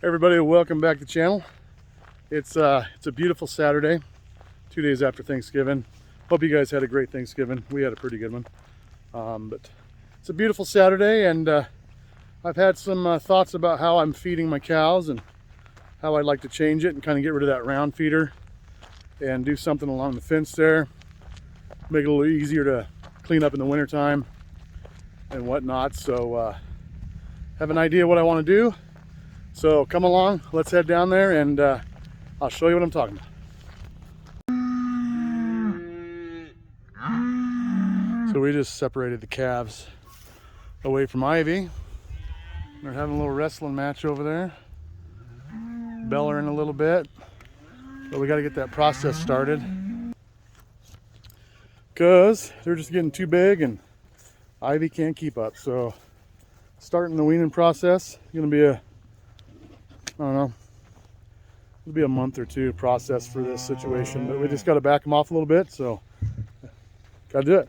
Everybody, welcome back to the channel. It's a beautiful Saturday, 2 days after Thanksgiving. Hope you guys had a great Thanksgiving. We had a pretty good one. But it's a beautiful Saturday, and I've had some thoughts about how I'm feeding my cows and how I'd like to change it and kind of get rid of that round feeder and do something along the fence there. Make it a little easier to clean up in the wintertime and whatnot. So have an idea what I want to do. So come along, let's head down there and I'll show you what I'm talking about. So we just separated the calves away from Ivy. They're having a little wrestling match over there. Bellering a little bit, but we got to get that process started because they're just getting too big and Ivy can't keep up. So starting the weaning process is going to be I don't know, it'll be a month or two process for this situation, but we just got to back them off a little bit, so got to do it.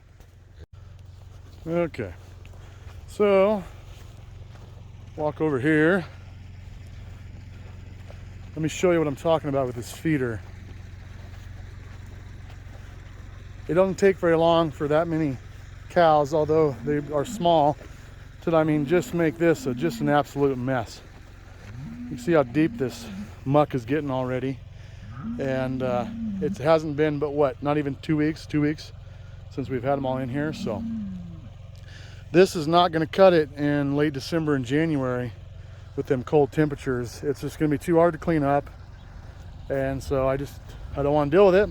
Okay, so walk over here. Let me show you what I'm talking about with this feeder. It doesn't take very long for that many cows, although they are small, to just make this just an absolute mess. You see how deep this muck is getting already, and it hasn't been but what, not even 2 weeks since we've had them all in here. So this is not going to cut it in late December and January with them cold temperatures. It's just going to be too hard to clean up, and so I don't want to deal with it.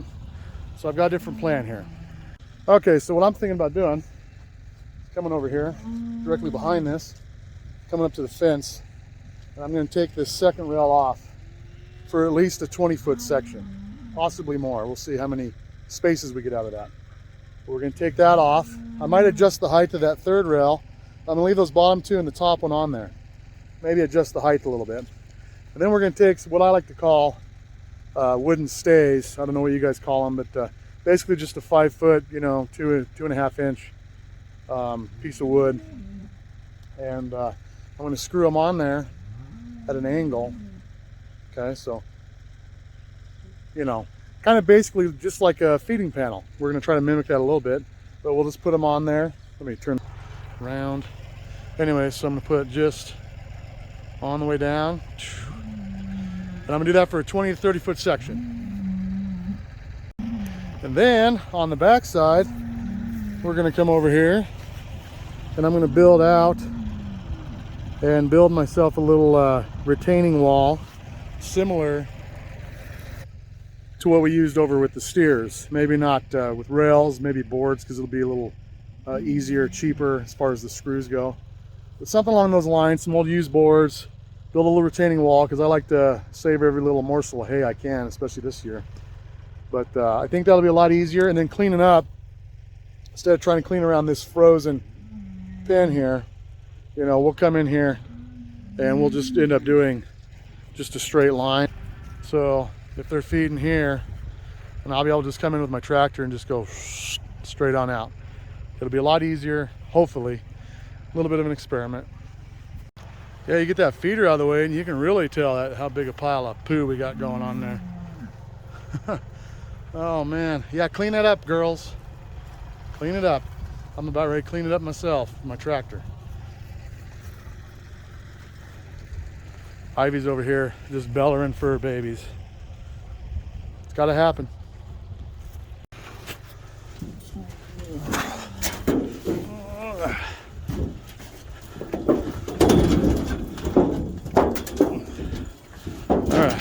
So I've got a different plan here. Okay, so what I'm thinking about doing is coming over here directly behind this, coming up to the fence. I'm going to take this second rail off for at least a 20-foot section, possibly more. We'll see how many spaces we get out of that. But we're going to take that off. I might adjust the height of that third rail. I'm going to leave those bottom two and the top one on there. Maybe adjust the height a little bit. And then we're going to take what I like to call wooden stays. I don't know what you guys call them, but basically just a 5-foot, 2.5 inch piece of wood. And I'm going to screw them on there at an angle. Okay, so kind of basically just like a feeding panel. We're going to try to mimic that a little bit, but we'll just put them on there. Let me turn around. Anyway, so I'm going to put just on the way down, and I'm going to do that for a 20 to 30 foot section. And then on the back side, we're going to come over here and I'm going to build out and build myself a little retaining wall similar to what we used over with the steers. Maybe not with rails, maybe boards, because it'll be a little easier, cheaper as far as the screws go. But something along those lines, some old used boards, build a little retaining wall, because I like to save every little morsel of hay I can, especially this year. But I think that'll be a lot easier. And then cleaning up, instead of trying to clean around this frozen pen here, we'll come in here and we'll just end up doing just a straight line. So if they're feeding here, and I'll be able to just come in with my tractor and just go straight on out. It'll be a lot easier, hopefully. A little bit of an experiment. Yeah, you get that feeder out of the way and you can really tell how big a pile of poo we got going on there. Oh man, yeah, clean that up, girls. Clean it up. I'm about ready to clean it up myself, my tractor. Ivy's over here just bellering for her babies. It's got to happen. All right.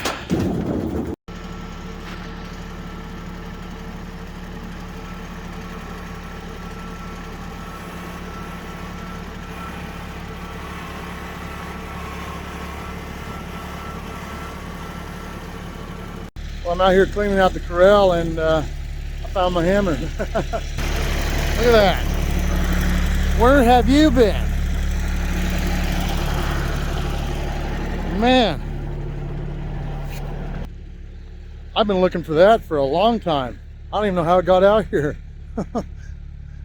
Well, I'm out here cleaning out the corral and I found my hammer. Look at that. Where have you been? Man, I've been looking for that for a long time. I don't even know how it got out here. You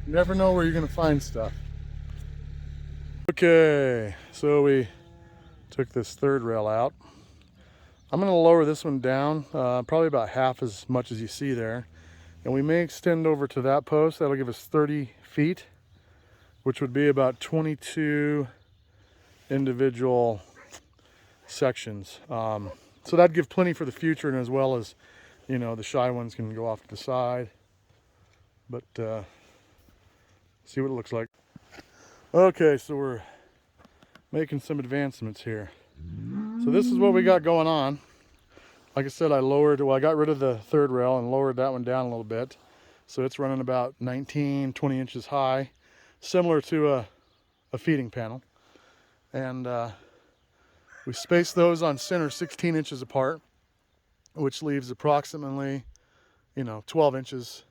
never know where you're gonna find stuff. Okay, so we took this third rail out. I'm going to lower this one down, probably about half as much as you see there. And we may extend over to that post. That'll give us 30 feet, which would be about 22 individual sections. So that'd give plenty for the future, and as well as, you know, the shy ones can go off to the side. But see what it looks like. Okay, so we're making some advancements here. So this is what we got going on. Like I said, I got rid of the third rail and lowered that one down a little bit. So it's running about 19, 20 inches high, similar to a feeding panel. And we spaced those on center 16 inches apart, which leaves approximately, 12 inches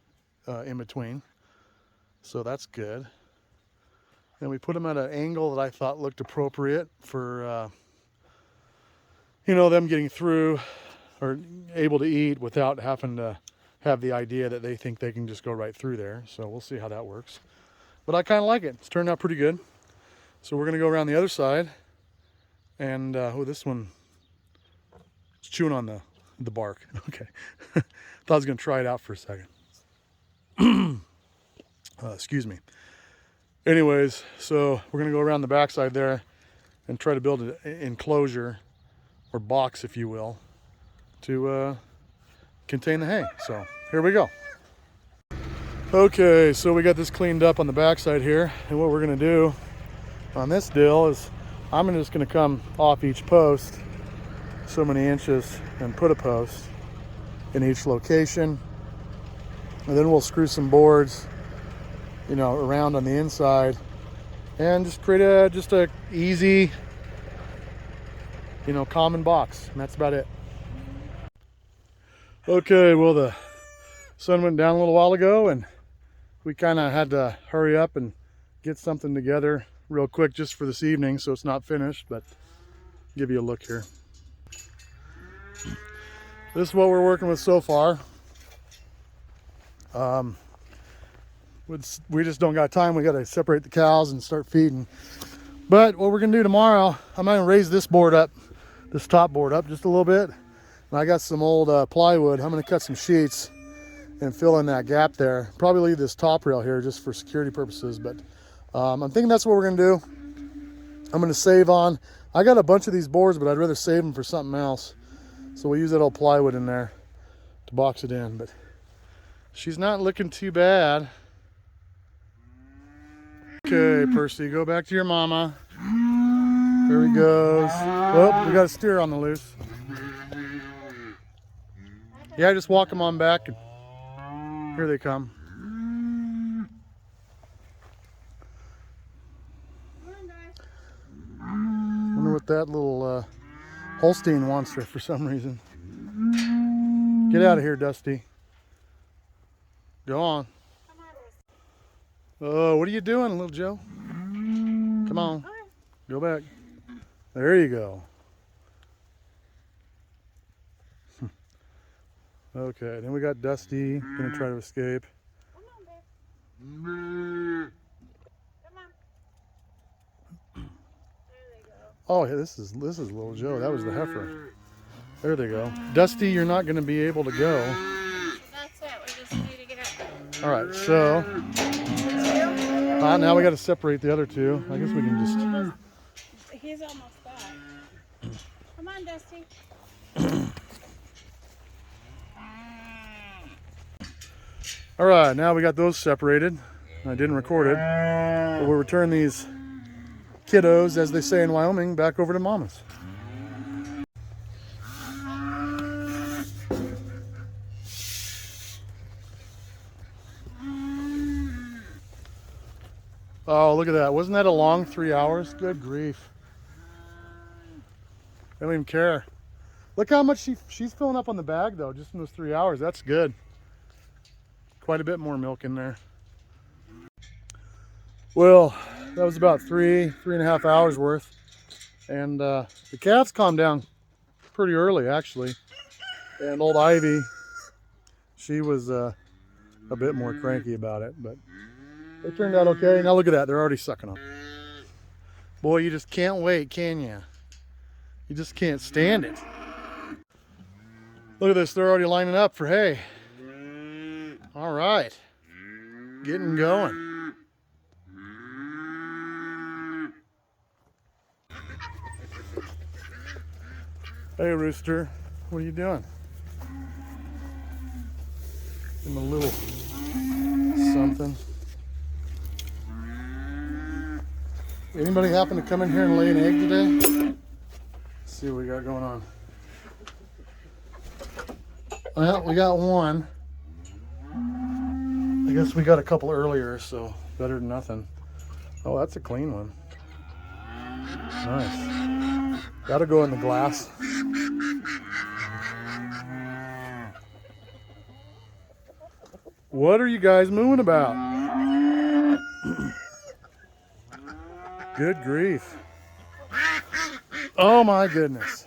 in between. So that's good. And we put them at an angle that I thought looked appropriate for, them getting through or able to eat without having to have the idea that they think they can just go right through there. So we'll see how that works. But I kind of like it. It's turned out pretty good. So we're going to go around the other side. And, this one is chewing on the bark. Okay. Thought I was going to try it out for a second. Excuse me. Anyways, so we're going to go around the backside there and try to build an enclosure, or box, if you will, to contain the hay. So here we go. Okay, so we got this cleaned up on the backside here, and what we're going to do on this deal is I'm just going to come off each post so many inches and put a post in each location, and then we'll screw some boards around on the inside and just create a easy common box, and that's about it. Okay, well, the sun went down a little while ago, and we kind of had to hurry up and get something together real quick just for this evening, so it's not finished, but I'll give you a look here. This is what we're working with so far. We just don't got time. We got to separate the cows and start feeding. But what we're going to do tomorrow, I'm going to raise this board up, this top board up just a little bit. And I got some old plywood. I'm going to cut some sheets and fill in that gap there. Probably leave this top rail here just for security purposes. But I'm thinking that's what we're going to do. I'm going to save on. I got a bunch of these boards, but I'd rather save them for something else. So we'll use that old plywood in there to box it in. But she's not looking too bad. Okay, Percy, go back to your mama. There he goes. Oh, we got a steer on the loose. Yeah, just walk them on back. And here they come. Wonder what that little Holstein wants her for some reason. Get out of here, Dusty. Go on. Oh, what are you doing, little Joe? Come on. Go back. There you go. Okay, then we got Dusty gonna try to escape. Come on, babe. Come on. There they go. Oh, yeah, this is little Joe. That was the heifer. There they go. Dusty, you're not gonna be able to go. That's it. We just need to get. All right, so now we got to separate the other two. I guess we can just. He's almost back. Come on, Dusty. All right, now we got those separated. I didn't record it, but we'll return these kiddos, as they say in Wyoming, back over to mama's. Oh, look at that. Wasn't that a long 3 hours? Good grief. They don't even care. Look how much she's filling up on the bag, though, just in those 3 hours. That's good. Quite a bit more milk in there. Well, that was about 3.5 hours worth. And the calves calmed down pretty early, actually. And old Ivy, she was a bit more cranky about it, but they turned out okay. Now look at that, they're already sucking up. Boy, you just can't wait, can you? You just can't stand it. Look at this, they're already lining up for hay. All right, getting going. Hey Rooster, what are you doing? Give him a little something. Anybody happen to come in here and lay an egg today? Let's see what we got going on. Well, we got one. I guess we got a couple earlier, so better than nothing. Oh, that's a clean one. Nice. Gotta go in the glass. What are you guys mooing about? Good grief. Oh my goodness.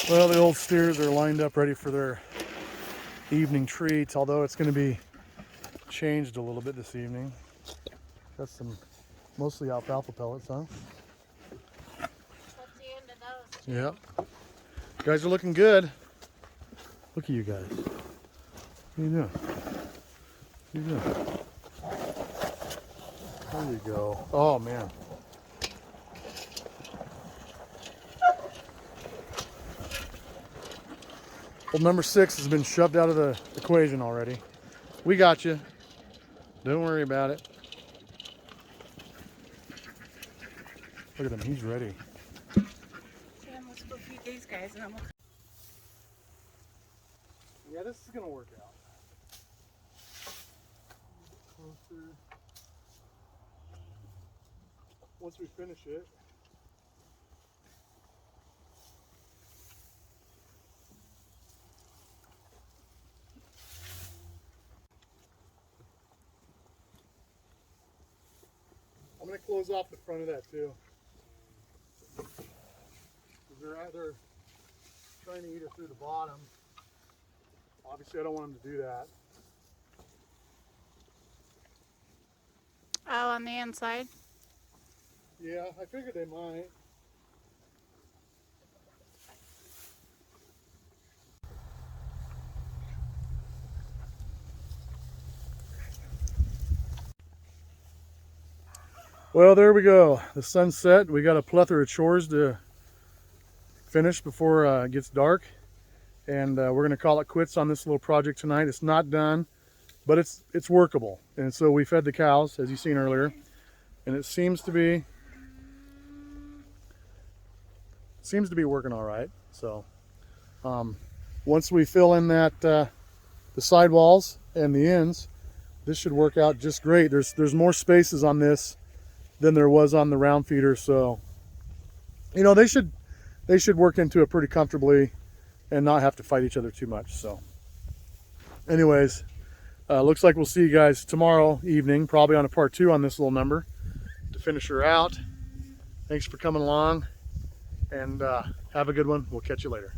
Well, the old steers are lined up ready for their evening treats, although it's going to be changed a little bit this evening. Got some mostly alfalfa pellets, huh? That's the end of those. Yep. You guys are looking good. Look at you guys. What are you doing? What are you doing? There you go. Oh man. Well, number 6 has been shoved out of the equation already. We got you. Don't worry about it. Look at him, he's ready. Sam, let's go feed these guys and then we'll... Yeah, this is gonna work out. Closer. Once we finish it. I'm going to close off the front of that too. They're either trying to eat it through the bottom. Obviously I don't want them to do that. Oh, on the inside? Yeah, I figured they might. Well, there we go. The sun's set. We got a plethora of chores to finish before it gets dark. And we're going to call it quits on this little project tonight. It's not done, but it's workable. And so we fed the cows, as you've seen earlier. And it seems to be working all right. So once we fill in that the sidewalls and the ends, this should work out just great. There's more spaces on this than there was on the round feeder, so you know they should work into it pretty comfortably and not have to fight each other too much. So anyways, looks like we'll see you guys tomorrow evening, probably on a part 2 on this little number to finish her out. Thanks for coming along, and have a good one. We'll catch you later.